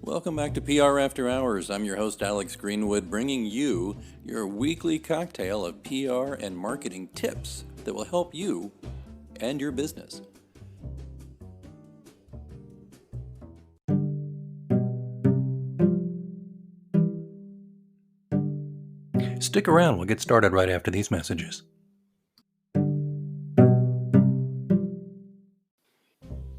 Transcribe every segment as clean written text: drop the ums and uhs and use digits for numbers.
Welcome back to PR After Hours. I'm your host, Alex Greenwood, bringing you your weekly cocktail of PR and marketing tips that will help you and your business. Stick around, we'll get started right after these messages.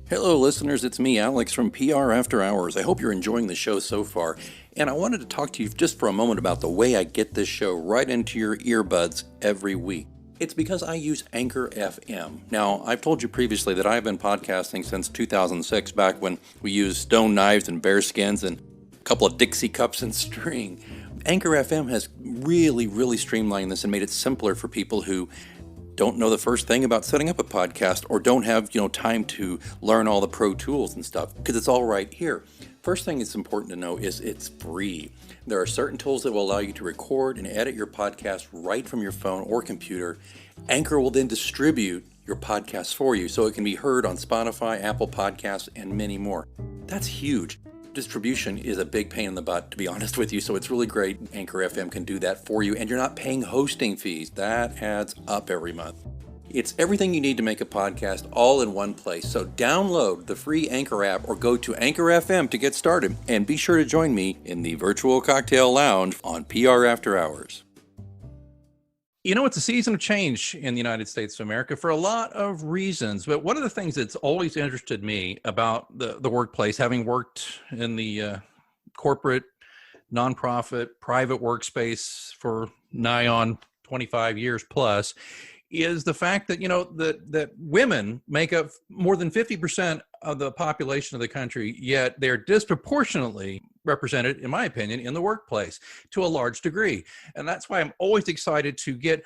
Hello, listeners. It's me, Alex, from PR After Hours. I hope you're enjoying the show so far. And I wanted to talk to you just for a moment about the way I get this show right into your earbuds every week. It's because I use Anchor FM. Now, I've told you previously that I've been podcasting since 2006, back when we used stone knives and bear skins and a couple of Dixie cups and string. Anchor FM has really streamlined this and made it simpler for people who don't know the first thing about setting up a podcast or don't have, time to learn all the pro tools and stuff, because it's all right here. First thing it's important to know is it's free. There are certain tools that will allow you to record and edit your podcast right from your phone or computer. Anchor will then distribute your podcast for you so it can be heard on Spotify, Apple Podcasts, and many more. That's huge. Distribution is a big pain in the butt, to be honest with you, so it's really great Anchor FM can do that for you, and you're not paying hosting fees. That adds up every month. It's everything you need to make a podcast all in one place, so download the free Anchor app or go to Anchor FM to get started, and be sure to join me in the virtual cocktail lounge on PR After Hours. You know, it's a season of change in the United States of America for a lot of reasons. But one of the things that's always interested me about the workplace, having worked in the corporate, nonprofit, private workspace for nigh on 25 years plus, is the fact that, that women make up more than 50% of the population of the country, yet they're disproportionately represented, in my opinion, in the workplace to a large degree. And that's why I'm always excited to get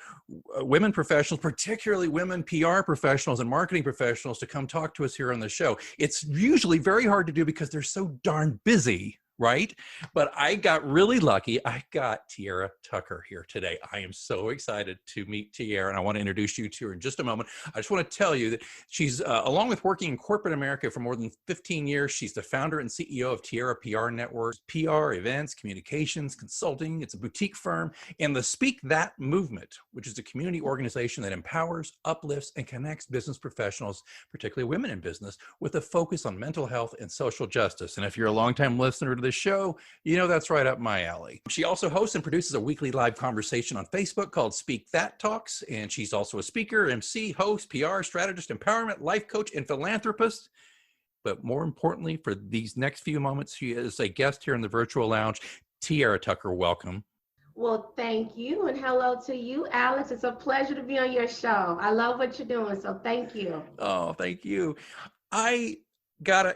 women professionals, particularly women PR professionals and marketing professionals, to come talk to us here on the show. It's usually very hard to do because they're so darn busy, right? But I got really lucky. I got Tiara Tucker here today. I am so excited to meet Tiara, and I want to introduce you to her in just a moment. I just want to tell you that she's, along with working in corporate America for more than 15 years, she's the founder and CEO of Tiara PR Networks, PR, events, communications, consulting. It's a boutique firm, and the Speak That movement, which is a community organization that empowers, uplifts, and connects business professionals, particularly women in business, with a focus on mental health and social justice. And if you're a longtime listener to this show, that's right up my alley. She also hosts and produces a weekly live conversation on Facebook called Speak That Talks, and she's also a speaker, MC, host, PR strategist, empowerment, life coach, and philanthropist. But more importantly, for these next few moments, she is a guest here in the virtual lounge. Tiara Tucker, welcome. Well, thank you, and hello to you, Alex. It's a pleasure to be on your show. I love what you're doing, so thank you. Oh, thank you. I gotta,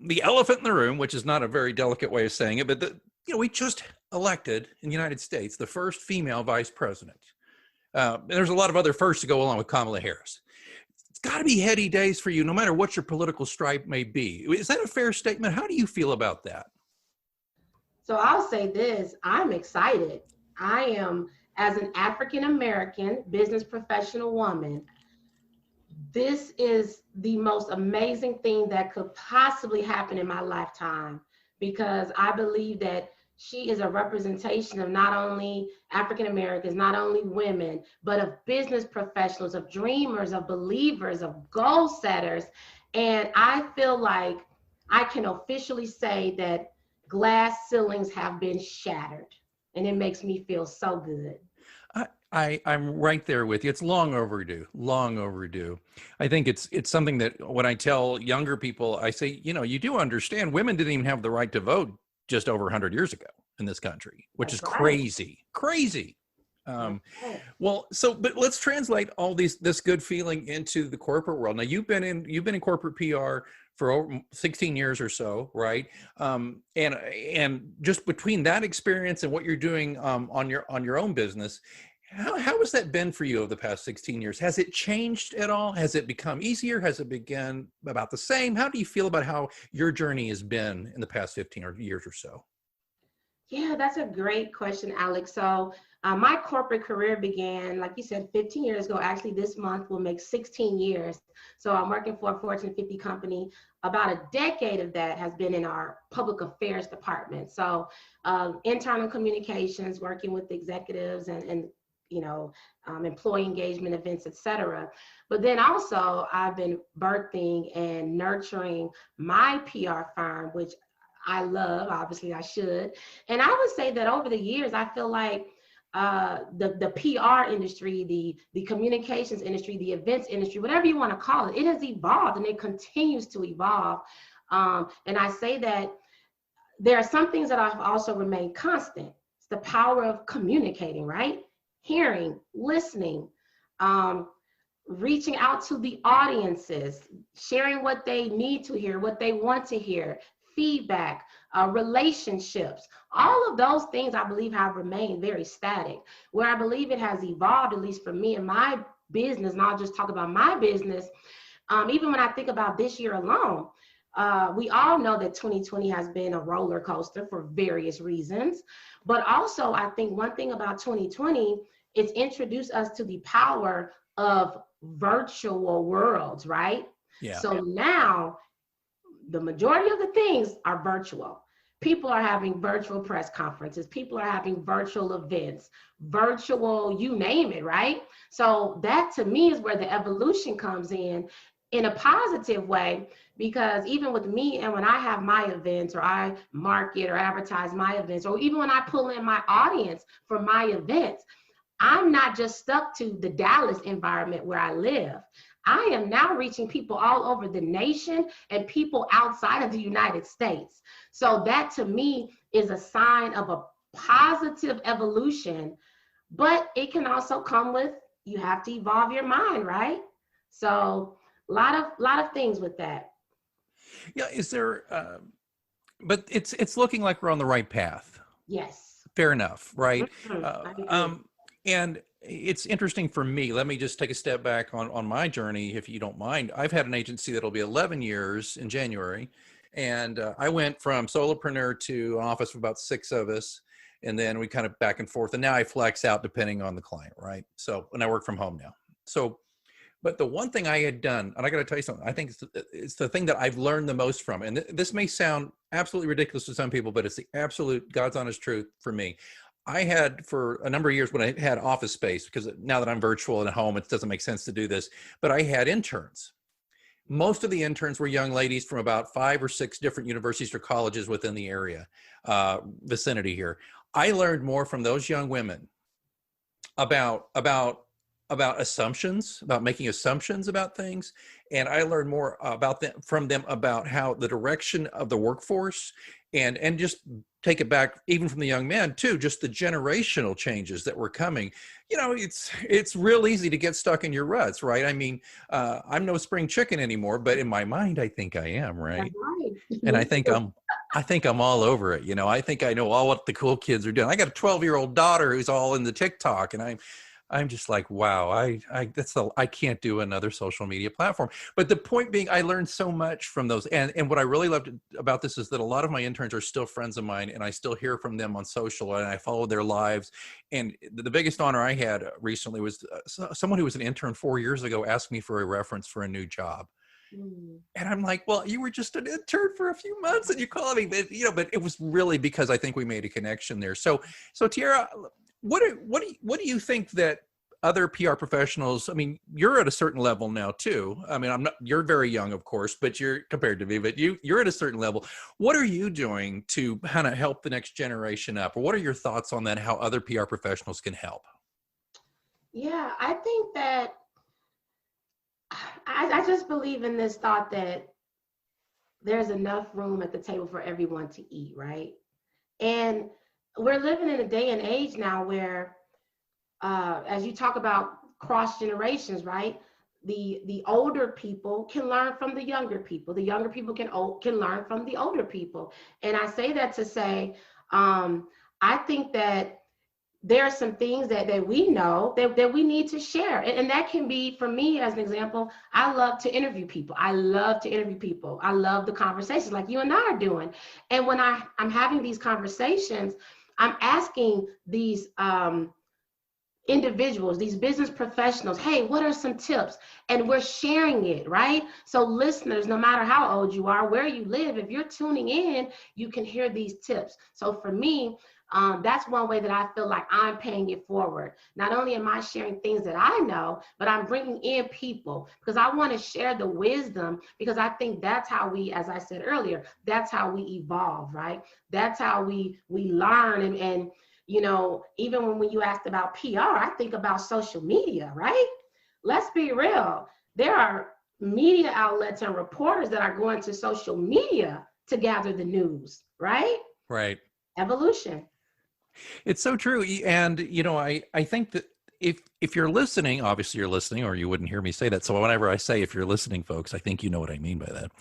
the elephant in the room, which is not a very delicate way of saying it, but we just elected in the United States the first female vice president. And there's a lot of other firsts to go along with Kamala Harris. It's got to be heady days for you, no matter what your political stripe may be. Is that a fair statement? How do you feel about that? So I'll say this, I'm excited. I am, as an African-American business professional woman, this is the most amazing thing that could possibly happen in my lifetime, because I believe that she is a representation of not only African Americans, not only women, but of business professionals, of dreamers, of believers, of goal setters. And I feel like I can officially say that glass ceilings have been shattered, and it makes me feel so good. I'm right there with you. It's long overdue, long overdue. I think it's something that when I tell younger people, I say, you do understand women didn't even have the right to vote just over 100 years ago in this country, which is crazy. But let's translate all this good feeling into the corporate world. Now, you've been in corporate PR for over 16 years or so, right? And just between that experience and what you're doing on your own business, how has that been for you over the past 16 years? Has it changed at all? Has it become easier? Has it begun about the same? How do you feel about how your journey has been in the past 15 years or so? Yeah, that's a great question, Alex. So My corporate career began, like you said, 15 years ago. Actually, this month will make 16 years. So I'm working for a Fortune 50 company. About a decade of that has been in our public affairs department. So internal communications, working with executives and employee engagement events, etc. But then also I've been birthing and nurturing my PR firm, which I love. Obviously, I should. And I would say that over the years, I feel like the PR industry, the communications industry, the events industry, whatever you want to call it, it has evolved and it continues to evolve. And I say that there are some things that have also remained constant. It's the power of communicating, right? Hearing, listening, reaching out to the audiences, sharing what they need to hear, what they want to hear, feedback, relationships. All of those things I believe have remained very static. Where I believe it has evolved, at least for me and my business, and I'll just talk about my business, even when I think about this year alone, we all know that 2020 has been a roller coaster for various reasons. But also, I think one thing about 2020, it's introduced us to the power of virtual worlds, right? Yeah. So now the majority of the things are virtual. People are having virtual press conferences. People are having virtual events, virtual, you name it, right? So that to me is where the evolution comes in a positive way, because even with me and when I have my events or I market or advertise my events, or even when I pull in my audience for my events, I'm not just stuck to the Dallas environment where I live. I am now reaching people all over the nation and people outside of the United States. So that to me is a sign of a positive evolution, but it can also come with, you have to evolve your mind, right? So a lot of things with that. Yeah. Is there, but it's looking like we're on the right path. Yes. Fair enough, right? I agree. And it's interesting for me. Let me just take a step back on my journey, if you don't mind. I've had an agency that'll be 11 years in January. And I went from solopreneur to an office of about 6 of us. And then we kind of back and forth. And now I flex out depending on the client, right? So, and I work from home now. So, but the one thing I had done, and I got to tell you something, I think it's the thing that I've learned the most from, and this may sound absolutely ridiculous to some people, but it's the absolute God's honest truth for me. I had for a number of years when I had office space, because now that I'm virtual and at home, it doesn't make sense to do this, but I had interns. Most of the interns were young ladies from about 5 or 6 different universities or colleges within the area, vicinity here. I learned more from those young women about assumptions, about making assumptions about things. And I learned more about them from them about how the direction of the workforce and just take it back even from the young men too, just the generational changes that were coming. You know, it's real easy to get stuck in your ruts, right? I mean, I'm no spring chicken anymore, but in my mind, I think I am, right? That's right. And I think I'm all over it. You know, I think I know all what the cool kids are doing. I got a 12-year-old daughter who's all in the TikTok, and I'm just like, wow, I can't do another social media platform. But the point being, I learned so much from those. And what I really loved about this is that a lot of my interns are still friends of mine, and I still hear from them on social, and I follow their lives. And the biggest honor I had recently was someone who was an intern 4 years ago asked me for a reference for a new job. And I'm like, well, you were just an intern for a few months and you called me, but it was really because I think we made a connection there. So Tiara, what do you think that other PR professionals, I mean, you're at a certain level now too. I mean, you're very young, of course, but you're compared to me, but you're at a certain level. What are you doing to kind of help the next generation up? Or what are your thoughts on that, how other PR professionals can help? Yeah, I think that I just believe in this thought that there's enough room at the table for everyone to eat, right? And we're living in a day and age now where, as you talk about cross generations, right? The older people can learn from the younger people. The younger people can learn from the older people. And I say that to say, I think that there are some things that we know that we need to share. And that can be, for me, as an example, I love to interview people. I love the conversations like you and I are doing. And when I'm having these conversations, I'm asking these individuals, these business professionals, hey, what are some tips? And we're sharing it, right? So listeners, no matter how old you are, where you live, if you're tuning in, you can hear these tips. So for me, that's one way that I feel like I'm paying it forward. Not only am I sharing things that I know, but I'm bringing in people because I want to share the wisdom, because I think that's how we, as I said earlier, that's how we evolve, right? That's how we learn. And you know, even when you asked about PR, I think about social media, right? Let's be real. There are media outlets and reporters that are going to social media to gather the news, right? Right. Evolution. It's so true. And, you know, I think that if you're listening, obviously you're listening, or you wouldn't hear me say that. So whenever I say if you're listening, folks, I think you know what I mean by that.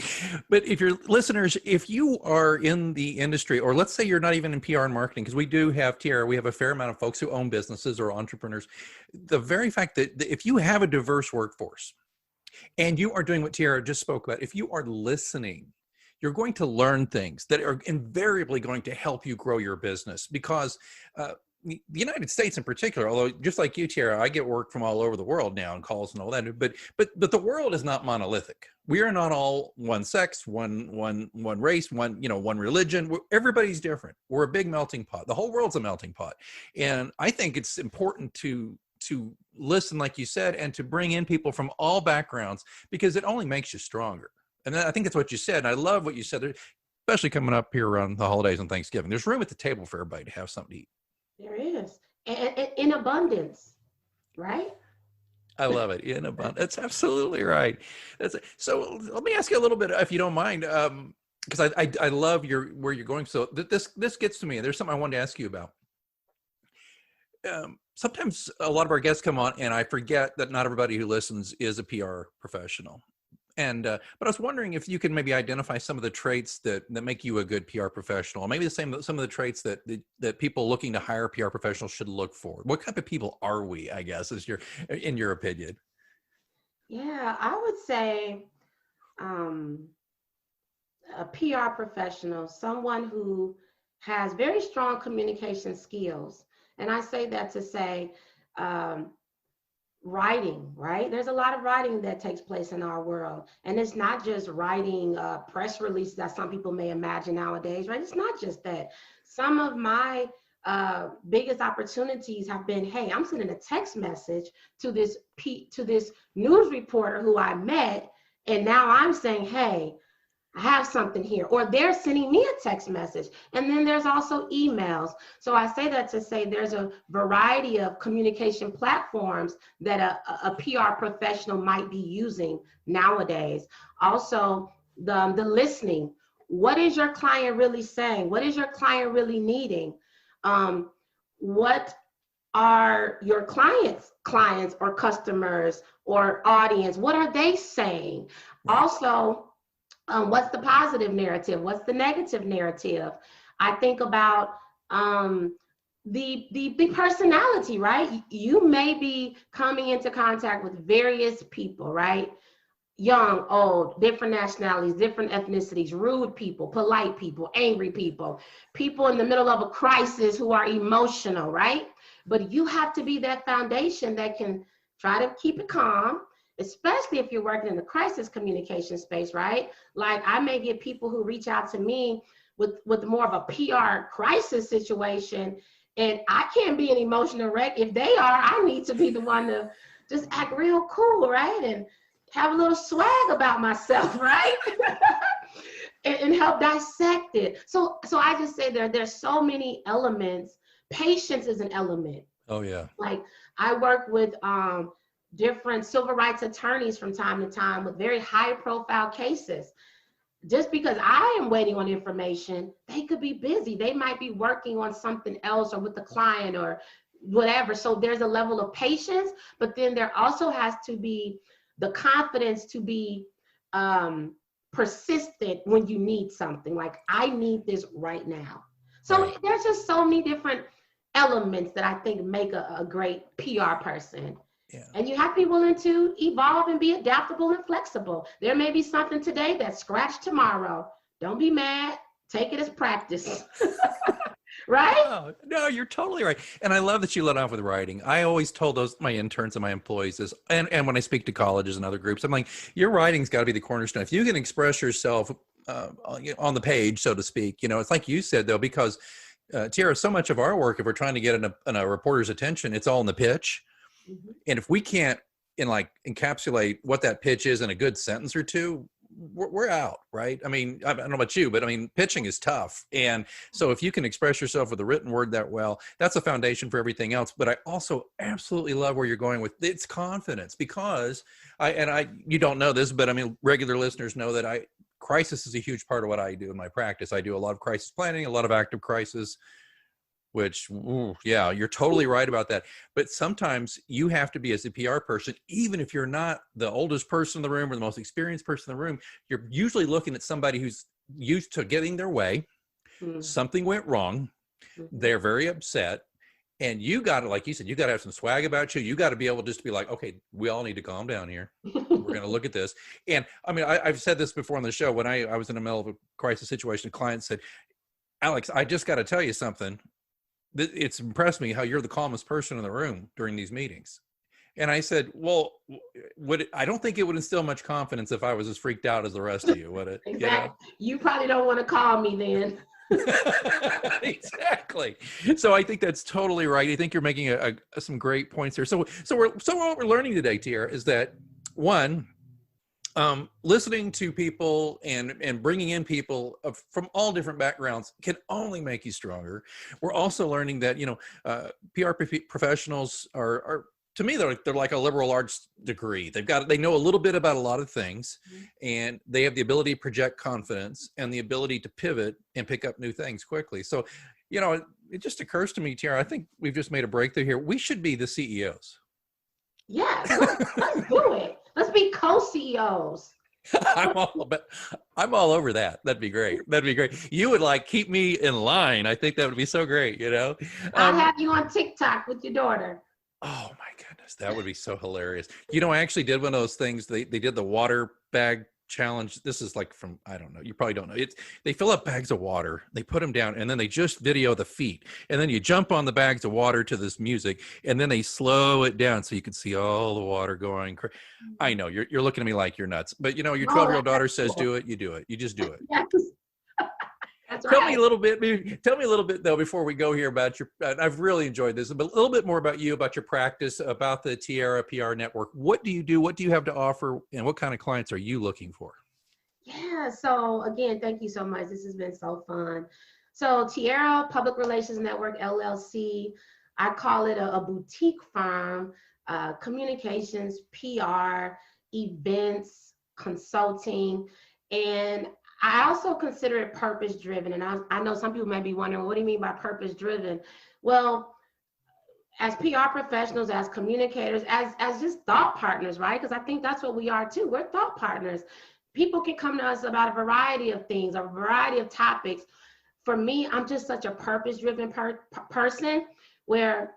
But if you're listeners, if you are in the industry, or let's say you're not even in PR and marketing, because we do have, Tiara, we have a fair amount of folks who own businesses or entrepreneurs. The very fact that if you have a diverse workforce and you are doing what Tiara just spoke about, if you are listening, you're going to learn things that are invariably going to help you grow your business, because the United States in particular, although just like you, Tiara, I get work from all over the world now and calls and all that, but the world is not monolithic. We are not all one sex, one race, one religion. Everybody's different. We're a big melting pot. The whole world's a melting pot. And I think it's important to listen, like you said, and to bring in people from all backgrounds, because it only makes you stronger. And I think that's what you said. And I love what you said, especially coming up here around the holidays and Thanksgiving. There's room at the table for everybody to have something to eat. There is. And in abundance, right? I love it. In abundance. That's absolutely right. So let me ask you a little bit, if you don't mind, because I love where you're going. So this gets to me. There's something I wanted to ask you about. Sometimes a lot of our guests come on and I forget that not everybody who listens is a PR professional. But I was wondering if you could maybe identify some of the traits that make you a good PR professional, or maybe some of the traits that people looking to hire PR professionals should look for. What type of people are we, I guess, in your opinion? Yeah, I would say a PR professional, someone who has very strong communication skills. And I say that to say, writing, right? There's a lot of writing that takes place in our world. And it's not just writing press releases that some people may imagine nowadays, right? It's not just that. Some of my biggest opportunities have been, hey, I'm sending a text message to this news reporter who I met, and now I'm saying, hey, I have something here, or they're sending me a text message. And then there's also emails. So I say that to say there's a variety of communication platforms that a PR professional might be using nowadays. Also, the listening. What is your client really saying? What is your client really needing? What are your clients or customers or audience? What are they saying? Also, what's the positive narrative? What's the negative narrative? I think about the personality, right? You may be coming into contact with various people, right? Young, old, different nationalities, different ethnicities, rude people, polite people, angry people, people in the middle of a crisis who are emotional, right? But you have to be that foundation that can try to keep it calm, especially if you're working in the crisis communication space, right? Like I may get people who reach out to me with more of a PR crisis situation, and I can't be an emotional wreck. If they are, I need to be the one to just act real cool, right? And have a little swag about myself, right? and help dissect it. So I just say there's so many elements. Patience is an element. Oh yeah. Like I work with different civil rights attorneys from time to time with very high profile cases. Just because I am waiting on information, they could be busy. They might be working on something else or with the client or whatever. So there's a level of patience, but then there also has to be the confidence to be persistent when you need something. Like I need this right now. So right. There's just so many different elements that I think make a great PR person. Yeah. And you have to be willing to evolve and be adaptable and flexible. There may be something today that's scratched tomorrow. Don't be mad. take it as practice. Right? Oh, no, you're totally right. And I love that you let off with writing. I always told my interns and my employees this, and when I speak to colleges and other groups, I'm like, your writing's got to be the cornerstone. If you can express yourself on the page, so to speak, it's like you said, though, because Tiara, so much of our work, if we're trying to get in a reporter's attention, it's all in the pitch. Mm-hmm. And if we can't encapsulate what that pitch is in a good sentence or two, we're out, right? I mean, I don't know about you, but I mean, pitching is tough. And so if you can express yourself with a written word that well, that's a foundation for everything else. But I also absolutely love where you're going with it's confidence, because you don't know this, but I mean, regular listeners know that crisis is a huge part of what I do in my practice. I do a lot of crisis planning, a lot of active crisis, which, yeah, you're totally right about that. But sometimes you have to be, as a PR person, even if you're not the oldest person in the room or the most experienced person in the room, you're usually looking at somebody who's used to getting their way. Mm-hmm. Something went wrong. Mm-hmm. They're very upset. And you got to, like you said, you got to have some swag about you. You got to be able just to be like, okay, we all need to calm down here. We're going to look at this. And I mean, I've said this before on the show. When I was in the middle of a crisis situation, a client said, Alex, I just got to tell you something. It's impressed me how you're the calmest person in the room during these meetings. And I said, well, I don't think it would instill much confidence if I was as freaked out as the rest of you, would it? Exactly. You probably don't want to call me then. Exactly. So I think that's totally right. I think you're making some great points here. So what we're learning today, Tiara, is that one, listening to people and bringing in people from all different backgrounds can only make you stronger. We're also learning that, PR professionals are to me, they're like a liberal arts degree. They know a little bit about a lot of things, mm-hmm. and they have the ability to project confidence and the ability to pivot and pick up new things quickly. So, it just occurs to me, Tiara, I think we've just made a breakthrough here. We should be the CEOs. Yes, let's do it. Let's be co-CEOs. I'm all over that. That'd be great. You would keep me in line. I think that would be so great, I'll have you on TikTok with your daughter. Oh my goodness, that would be so hilarious. I actually did one of those things. They did the water bag challenge. This is from, I don't know, you probably don't know. They fill up bags of water, they put them down, and then they just video the feet. And then you jump on the bags of water to this music, and then they slow it down so you can see all the water going. I know, you're looking at me like you're nuts, but your 12-year-old daughter says do it, you do it. You just do it. Yes. That's Tell right. me a little bit though, before we go here, about I've really enjoyed this, but a little bit more about you, about your practice, about the Tiara PR Network. What do you do? What do you have to offer? And what kind of clients are you looking for? Yeah. So again, thank you so much. This has been so fun. So Tiara Public Relations Network, LLC, I call it a boutique firm, communications, PR, events, consulting, and I also consider it purpose-driven. And I know some people may be wondering, what do you mean by purpose-driven? Well, as PR professionals, as communicators, as just thought partners, right? Because I think that's what we are too. We're thought partners. People can come to us about a variety of things, a variety of topics. For me, I'm just such a purpose-driven person where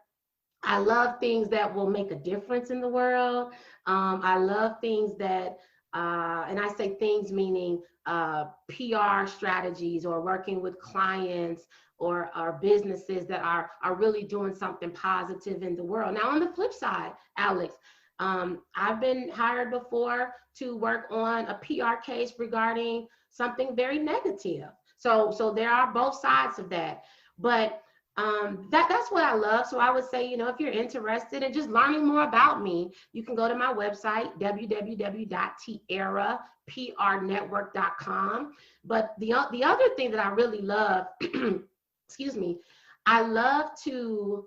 I love things that will make a difference in the world. I love things that, and I say things meaning PR strategies, or working with clients or businesses that are really doing something positive in the world. Now, on the flip side, Alex, I've been hired before to work on a PR case regarding something very negative. So there are both sides of that. But that's what I love. So I would say, if you're interested in just learning more about me, you can go to my website, www.tiaraprnetwork.com. But the other thing that I really love, excuse me, I love to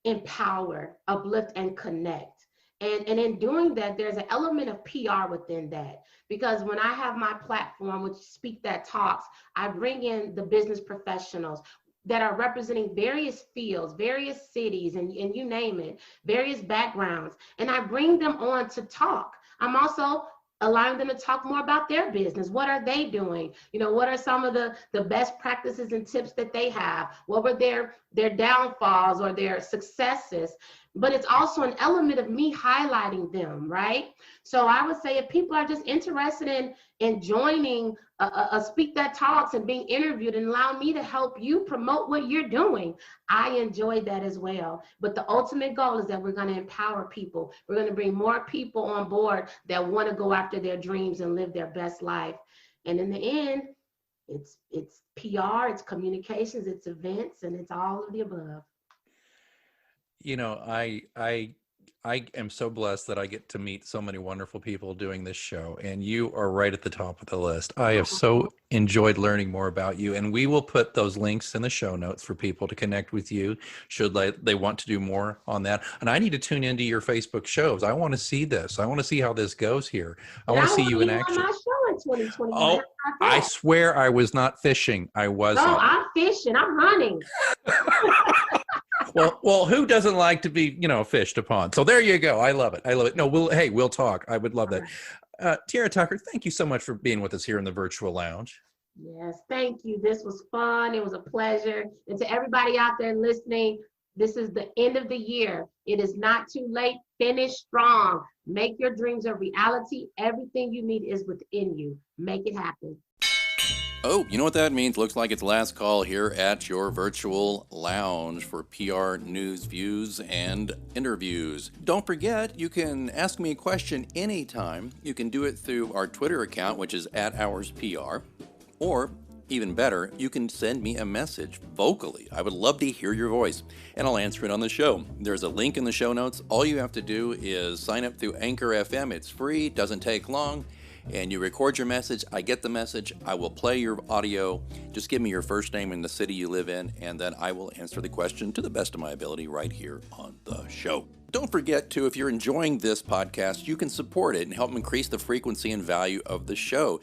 empower, uplift, and connect. And in doing that, there's an element of PR within that, because when I have my platform, which Speak That Talks, I bring in the business professionals that are representing various fields, various cities, and you name it, various backgrounds. And I bring them on to talk. I'm also allowing them to talk more about their business. What are they doing? What are some of the best practices and tips that they have? What were their downfalls or their successes? but it's also an element of me highlighting them, right? So I would say if people are just interested in joining a Speak That Talks and being interviewed and allow me to help you promote what you're doing, I enjoy that as well. But the ultimate goal is that we're going to empower people. We're going to bring more people on board that want to go after their dreams and live their best life. And in the end, it's PR, it's communications, it's events, and it's all of the above. I am so blessed that I get to meet so many wonderful people doing this show, and you are right at the top of the list. I have so enjoyed learning more about you, and we will put those links in the show notes for people to connect with you should they want to do more on that. And I need to tune into your Facebook shows. I want to see this. I want to see how this goes here. I want to see you in action. On my show in 2021. Oh, I swear I was not fishing. I wasn't. No, I'm fishing. I'm hunting. Well, who doesn't like to be, fished upon? So there you go. I love it. I love it. No, we'll talk. I would love that. Tiara Tucker, thank you so much for being with us here in the virtual lounge. Yes, thank you. This was fun. It was a pleasure. And to everybody out there listening, this is the end of the year. It is not too late. Finish strong. Make your dreams a reality. Everything you need is within you. Make it happen. Oh, you know what that means? Looks like it's last call here at your virtual lounge for PR news, views, and interviews. Don't forget, you can ask me a question anytime. You can do it through our Twitter account, which is @HoursPR. Or, even better, you can send me a message vocally. I would love to hear your voice, and I'll answer it on the show. There's a link in the show notes. All you have to do is sign up through Anchor FM. It's free, doesn't take long. And you record your message, I get the message, I will play your audio, just give me your first name and the city you live in, and then I will answer the question to the best of my ability right here on the show. Don't forget to, if you're enjoying this podcast, you can support it and help increase the frequency and value of the show.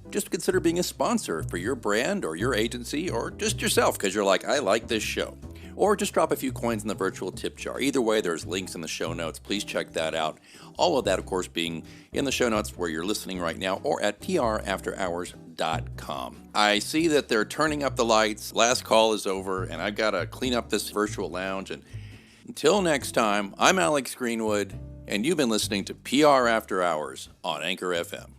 Just consider being a sponsor for your brand or your agency or just yourself because you're like, I like this show. Or just drop a few coins in the virtual tip jar. Either way, there's links in the show notes. Please check that out. All of that, of course, being in the show notes where you're listening right now or at prafterhours.com. I see that they're turning up the lights. Last call is over, and I've got to clean up this virtual lounge. And until next time, I'm Alex Greenwood, and you've been listening to PR After Hours on Anchor FM.